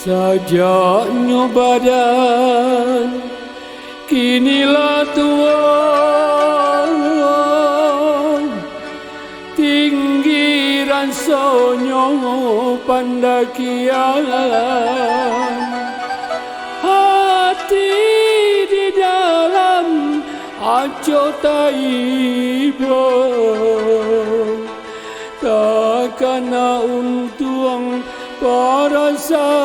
Sajaknya badan kinilah tua, tinggi rasanya pendakian, hati di dalam aco taiba, takkan untung para sayang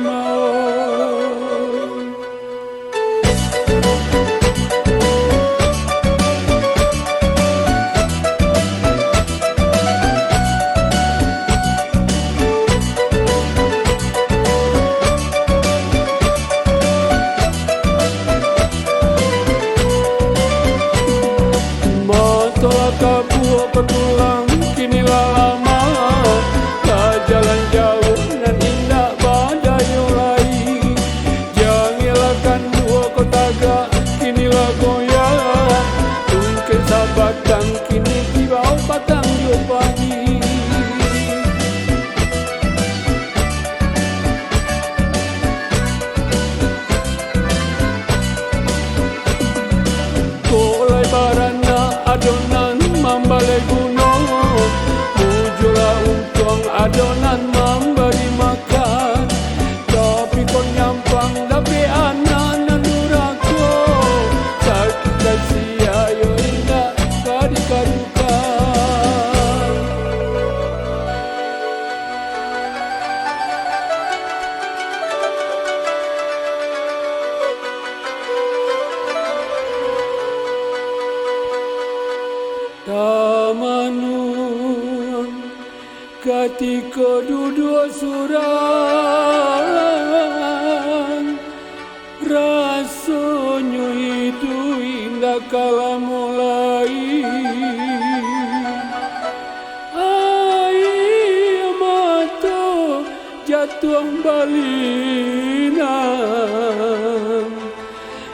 mau. Matolak kabuh petulang kinilah lama, tak jalan jauh dan indah badai mulai. Jangilakan dua kota gak kinilah goyah, mungkin sabatang kini di bawah batang jopani. Kolai barana adonan mambalai gunung, mujulah untung adonan memberi makan. Tapi kau nyampang tapi anak nurako, sakit kasih ayo indah kadikadukan. Tamanun ketika duduk surang, rasanya itu indah kala mulai. Air mata jatuh balinan,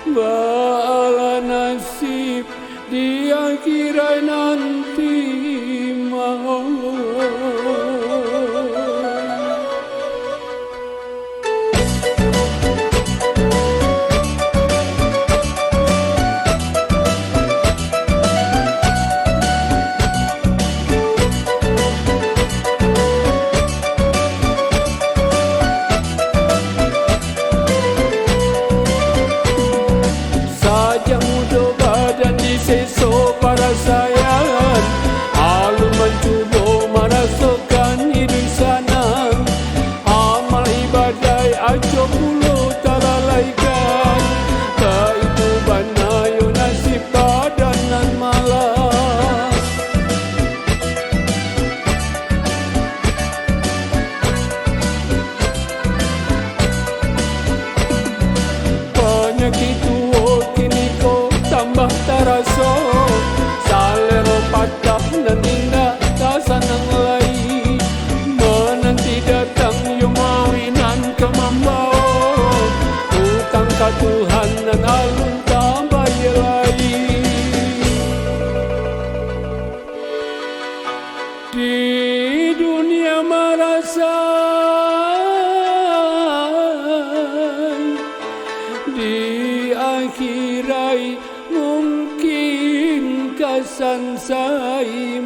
bala nasib di akhirat nanti mau. Sajak muda badan diseso para sayang, alun mencuba merasukkan hidup sana. Amal ibadah aco puluh teralaikan, tak itu banayo nasib badanan malam. Penyakit tua kini kau tambah terasa, salero patah dan indah tak sanang lagi. Menanti datang yang mawinan ke membawa, utang ke Tuhan dan alun tak bayar lagi. Di dunia merasa, di akhirat mungkin kesan saya.